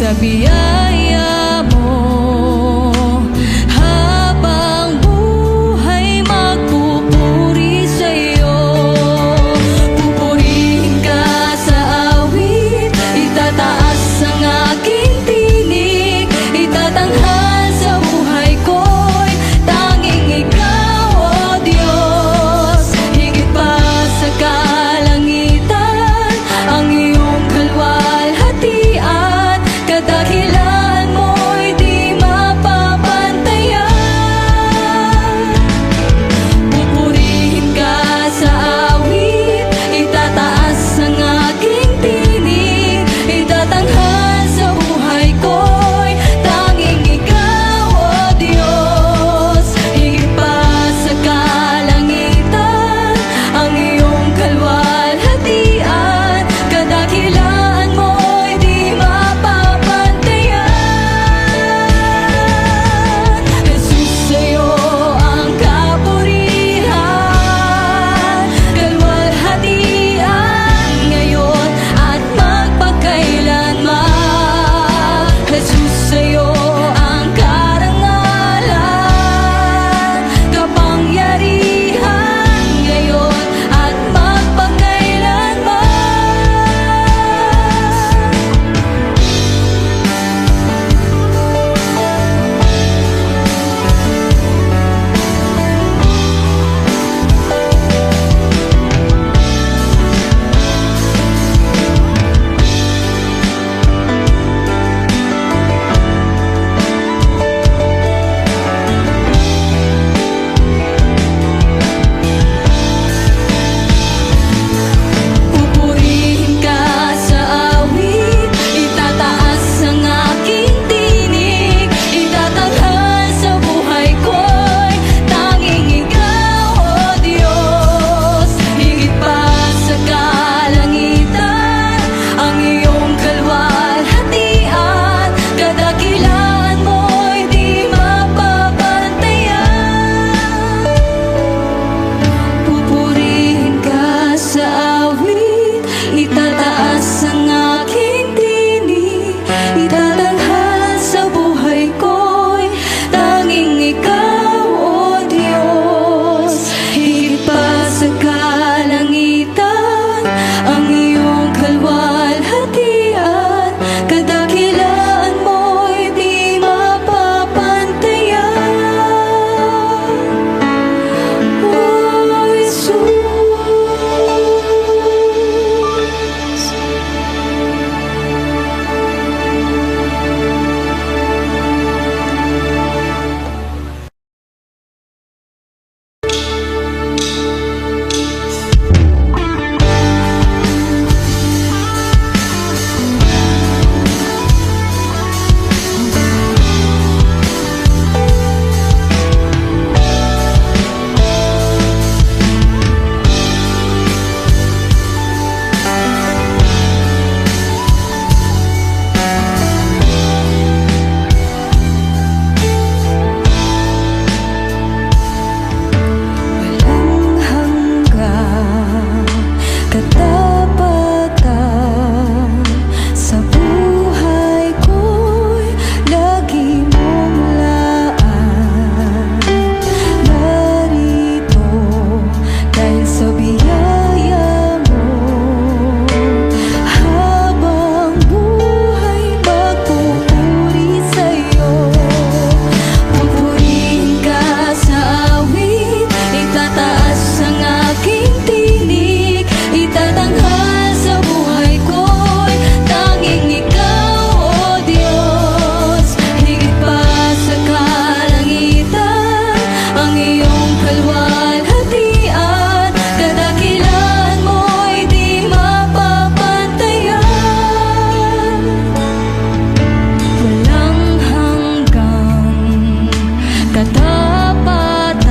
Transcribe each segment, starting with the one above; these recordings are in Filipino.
sa biyaya mo. Habang buhay magpupuri sa'yo. Pupurihin ka sa awit, itataas ang aking tinig, itatanghal sa buhay ko'y tanging ikaw, O Diyos. Higit pa sa kalangitan, ang iyong kalwalhatian, kadakilaan mo'y di mapapantayan. Pupurihin ka sa awit, itataas ang aking tinig, itatanghal sa buhay ko'y tanging ikaw, O Diyos. Higit pa sa kalangitan, ang iyong kalwalhatian, kadakilaan mo'y di mapapantayan. Jesus, sa'yo ang kapurihan, kalwalhatian ngayon at magpakailanman. Jesus, sa'yo ang karangalan, kapangyarihan ngayon at magpakailanman. Pupurihin ka sa awit, itataas ang aking tinig, itatanghal sa buhay ko'y tanging ikaw, O Diyos. Higit pa sa kalangitan, ang iyong kalwalhatian, kadakilaan mo'y di mapapantayan. Pupurihin ka sa awit, itataas ang aking tinig, itatanghal sa buhay ko'y tanging ikaw, O Diyos. Higit pa sa kalangitan, ang iyong kalwalhatian, kadakilaan mo'y di mapapantayan. O Jesus. Walang hanggang katapatan, sa buhay ko'y lagi mong laan. Narito dahil sa biyaya mo, habang buhay magpupuri sa'yo. Pupurihin ka sa awit, itataas ang aking tinig, itatanghal sa buhay ko'y tanging ikaw, O Diyos. Higit pa sa kalangitan, ang iyong kalwalhatian, kadakilaan mo'y di mapapantayan. Walang hanggang katapatan,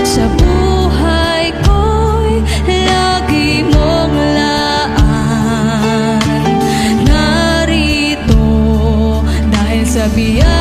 sa buhay ko'y lagi mong laan. Narito dahil sa biyaya